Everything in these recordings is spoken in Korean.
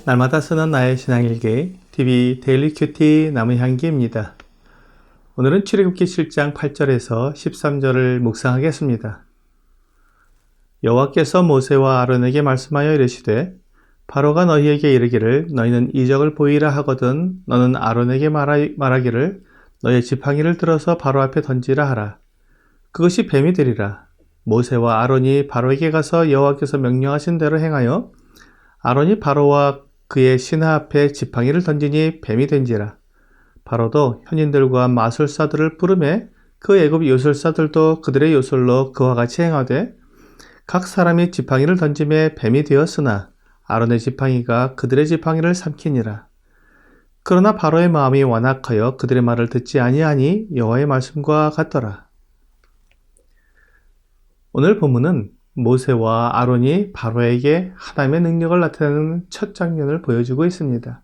날마다 쓰는 나의 신앙일기 TV 데일리 큐티 나무향기입니다. 오늘은 출애굽기 7장 8절에서 13절을 묵상하겠습니다. 여호와께서 모세와 아론에게 말씀하여 이르시되 바로가 너희에게 이르기를 너희는 이적을 보이라 하거든 너는 아론에게 말하기를 너의 지팡이를 들어서 바로 앞에 던지라 하라. 그것이 뱀이 되리라. 모세와 아론이 바로에게 가서 여호와께서 명령하신 대로 행하여 아론이 바로와 그의 신하 앞에 지팡이를 던지니 뱀이 된지라. 바로도 현인들과 마술사들을 부르매 그 애굽 요술사들도 그들의 요술로 그와 같이 행하되 각 사람이 지팡이를 던짐에 뱀이 되었으나 아론의 지팡이가 그들의 지팡이를 삼키니라. 그러나 바로의 마음이 완악하여 그들의 말을 듣지 아니하니 여호와의 말씀과 같더라. 오늘 본문은 모세와 아론이 바로에게 하나님의 능력을 나타내는 첫 장면을 보여주고 있습니다.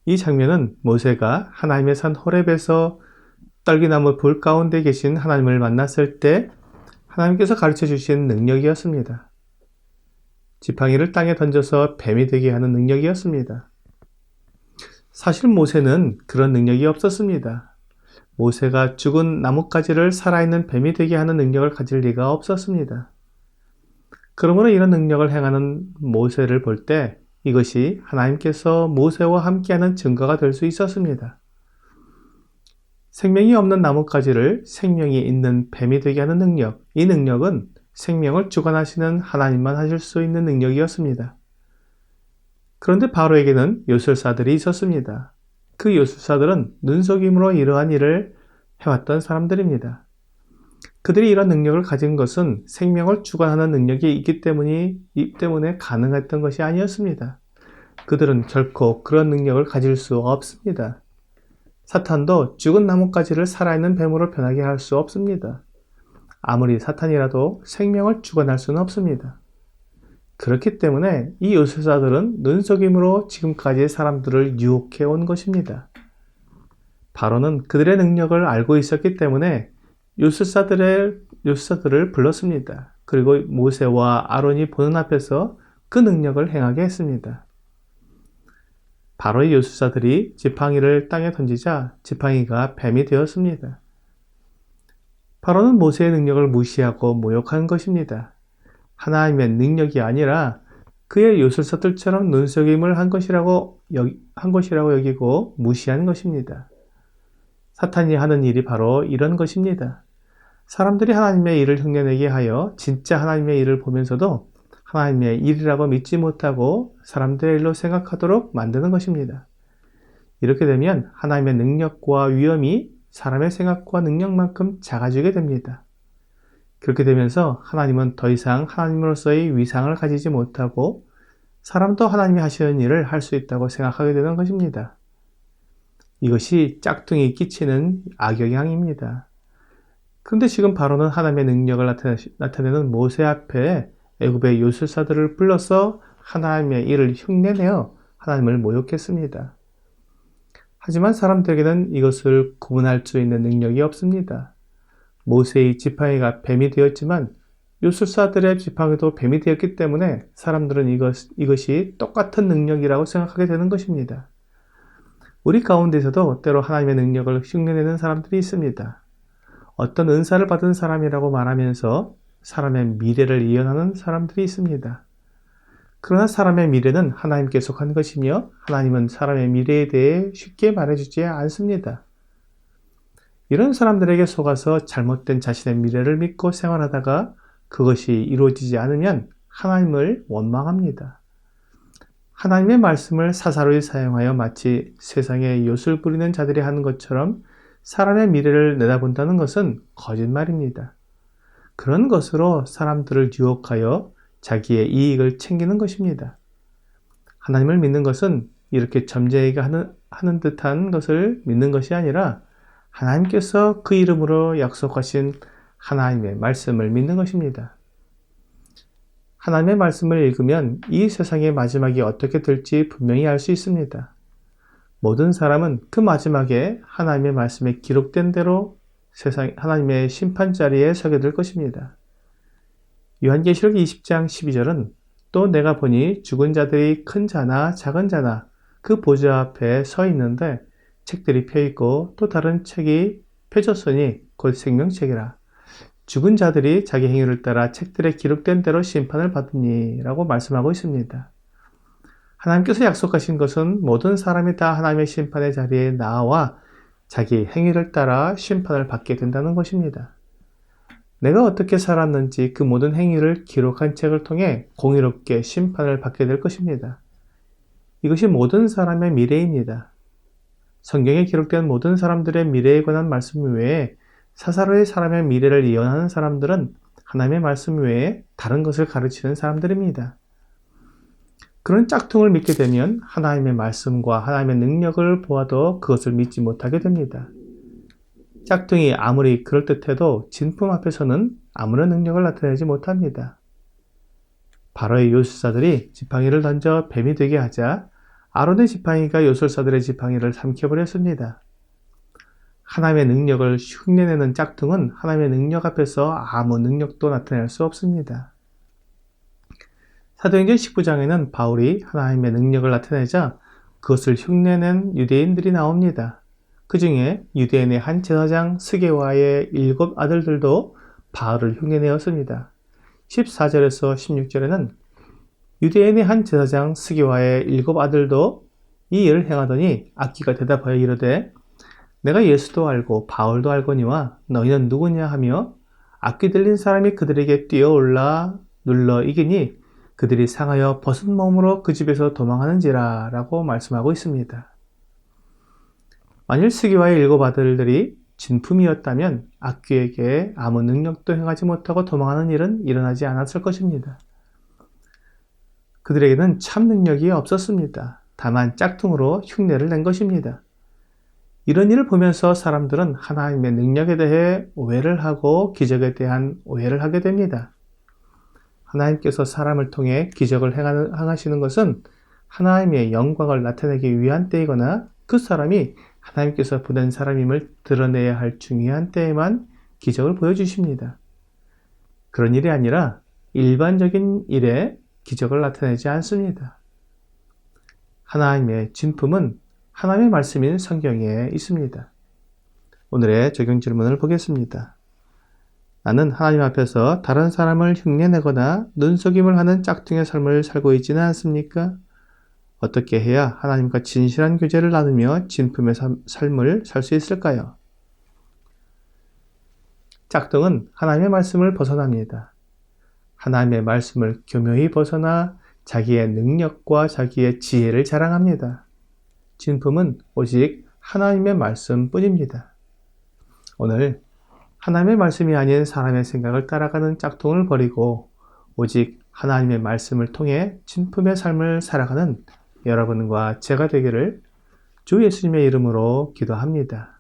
이 장면은 모세가 하나님의 산 호렙에서 떨기나무 불 가운데 계신 하나님을 만났을 때 하나님께서 가르쳐 주신 능력이었습니다. 지팡이를 땅에 던져서 뱀이 되게 하는 능력이었습니다. 사실 모세는 그런 능력이 없었습니다. 모세가 죽은 나뭇가지를 살아있는 뱀이 되게 하는 능력을 가질 리가 없었습니다. 그러므로 이런 능력을 행하는 모세를 볼 때 이것이 하나님께서 모세와 함께하는 증거가 될 수 있었습니다. 생명이 없는 나뭇가지를 생명이 있는 뱀이 되게 하는 능력, 이 능력은 생명을 주관하시는 하나님만 하실 수 있는 능력이었습니다. 그런데 바로에게는 요술사들이 있었습니다. 그 요술사들은 눈속임으로 이러한 일을 해왔던 사람들입니다. 그들이 이런 능력을 가진 것은 생명을 주관하는 능력이 있기 때문에 가능했던 것이 아니었습니다. 그들은 결코 그런 능력을 가질 수 없습니다. 사탄도 죽은 나뭇가지를 살아있는 뱀으로 변하게 할 수 없습니다. 아무리 사탄이라도 생명을 주관할 수는 없습니다. 그렇기 때문에 이 요술사들은 눈속임으로 지금까지 사람들을 유혹해 온 것입니다. 바로는 그들의 능력을 알고 있었기 때문에 요술사들을 불렀습니다. 그리고 모세와 아론이 보는 앞에서 그 능력을 행하게 했습니다. 바로의 요술사들이 지팡이를 땅에 던지자 지팡이가 뱀이 되었습니다. 바로는 모세의 능력을 무시하고 모욕한 것입니다. 하나님의 능력이 아니라 그의 요술사들처럼 눈속임을 한 것이라고 여기고 무시한 것입니다. 사탄이 하는 일이 바로 이런 것입니다. 사람들이 하나님의 일을 흉내내게 하여 진짜 하나님의 일을 보면서도 하나님의 일이라고 믿지 못하고 사람들의 일로 생각하도록 만드는 것입니다. 이렇게 되면 하나님의 능력과 위엄이 사람의 생각과 능력만큼 작아지게 됩니다. 그렇게 되면서 하나님은 더 이상 하나님으로서의 위상을 가지지 못하고 사람도 하나님이 하시는 일을 할 수 있다고 생각하게 되는 것입니다. 이것이 짝퉁이 끼치는 악영향입니다. 그런데 지금 바로는 하나님의 능력을 나타내는 모세 앞에 애굽의 요술사들을 불러서 하나님의 일을 흉내내어 하나님을 모욕했습니다. 하지만 사람들에게는 이것을 구분할 수 있는 능력이 없습니다. 모세의 지팡이가 뱀이 되었지만 요술사들의 지팡이도 뱀이 되었기 때문에 사람들은 이것이 똑같은 능력이라고 생각하게 되는 것입니다. 우리 가운데서도 때로 하나님의 능력을 흉내내는 사람들이 있습니다. 어떤 은사를 받은 사람이라고 말하면서 사람의 미래를 예언하는 사람들이 있습니다. 그러나 사람의 미래는 하나님께 속한 것이며 하나님은 사람의 미래에 대해 쉽게 말해주지 않습니다. 이런 사람들에게 속아서 잘못된 자신의 미래를 믿고 생활하다가 그것이 이루어지지 않으면 하나님을 원망합니다. 하나님의 말씀을 사사로이 사용하여 마치 세상에 요술 부리는 자들이 하는 것처럼 사람의 미래를 내다본다는 것은 거짓말입니다. 그런 것으로 사람들을 유혹하여 자기의 이익을 챙기는 것입니다. 하나님을 믿는 것은 이렇게 점쟁이가 하는 듯한 것을 믿는 것이 아니라 하나님께서 그 이름으로 약속하신 하나님의 말씀을 믿는 것입니다. 하나님의 말씀을 읽으면 이 세상의 마지막이 어떻게 될지 분명히 알 수 있습니다. 모든 사람은 그 마지막에 하나님의 말씀에 기록된 대로 하나님의 심판 자리에 서게 될 것입니다. 요한계시록 20장 12절은 또 내가 보니 죽은 자들이 큰 자나 작은 자나 그 보좌 앞에 서 있는데 책들이 펴 있고 또 다른 책이 펴졌으니 곧 생명책이라. 죽은 자들이 자기 행위를 따라 책들에 기록된 대로 심판을 받으니 라고 말씀하고 있습니다. 하나님께서 약속하신 것은 모든 사람이 다 하나님의 심판의 자리에 나와 자기 행위를 따라 심판을 받게 된다는 것입니다. 내가 어떻게 살았는지 그 모든 행위를 기록한 책을 통해 공의롭게 심판을 받게 될 것입니다. 이것이 모든 사람의 미래입니다. 성경에 기록된 모든 사람들의 미래에 관한 말씀 외에 사사로이 사람의 미래를 예언하는 사람들은 하나님의 말씀 외에 다른 것을 가르치는 사람들입니다. 그런 짝퉁을 믿게 되면 하나님의 말씀과 하나님의 능력을 보아도 그것을 믿지 못하게 됩니다. 짝퉁이 아무리 그럴듯해도 진품 앞에서는 아무런 능력을 나타내지 못합니다. 바로의 요술사들이 지팡이를 던져 뱀이 되게 하자 아론의 지팡이가 요술사들의 지팡이를 삼켜버렸습니다. 하나님의 능력을 흉내내는 짝퉁은 하나님의 능력 앞에서 아무 능력도 나타낼 수 없습니다. 사도행전 19장에는 바울이 하나님의 능력을 나타내자 그것을 흉내낸 유대인들이 나옵니다. 그 중에 유대인의 한 제사장 스게와의 7 아들들도 바울을 흉내내었습니다. 14절에서 16절에는 유대인의 한 제사장 스게와의 7 아들도 이 일을 행하더니 악기가 대답하여 이르되 내가 예수도 알고 바울도 알거니와 너희는 누구냐 하며 악기 들린 사람이 그들에게 뛰어올라 눌러 이기니 그들이 상하여 벗은 몸으로 그 집에서 도망하는지라 라고 말씀하고 있습니다. 만일 스게와의 7 아들들이 진품이었다면 악귀에게 아무 능력도 행하지 못하고 도망하는 일은 일어나지 않았을 것입니다. 그들에게는 참 능력이 없었습니다. 다만 짝퉁으로 흉내를 낸 것입니다. 이런 일을 보면서 사람들은 하나님의 능력에 대해 오해를 하고 기적에 대한 오해를 하게 됩니다. 하나님께서 사람을 통해 기적을 행하시는 것은 하나님의 영광을 나타내기 위한 때이거나 그 사람이 하나님께서 보낸 사람임을 드러내야 할 중요한 때에만 기적을 보여주십니다. 그런 일이 아니라 일반적인 일에 기적을 나타내지 않습니다. 하나님의 진품은 하나님의 말씀인 성경에 있습니다. 오늘의 적용 질문을 보겠습니다. 나는 하나님 앞에서 다른 사람을 흉내내거나 눈속임을 하는 짝퉁의 삶을 살고 있지는 않습니까? 어떻게 해야 하나님과 진실한 교제를 나누며 진품의 삶을 살 수 있을까요? 짝퉁은 하나님의 말씀을 벗어납니다. 하나님의 말씀을 교묘히 벗어나 자기의 능력과 자기의 지혜를 자랑합니다. 진품은 오직 하나님의 말씀뿐입니다. 오늘 하나님의 말씀이 아닌 사람의 생각을 따라가는 짝퉁을 버리고 오직 하나님의 말씀을 통해 진품의 삶을 살아가는 여러분과 제가 되기를 주 예수님의 이름으로 기도합니다.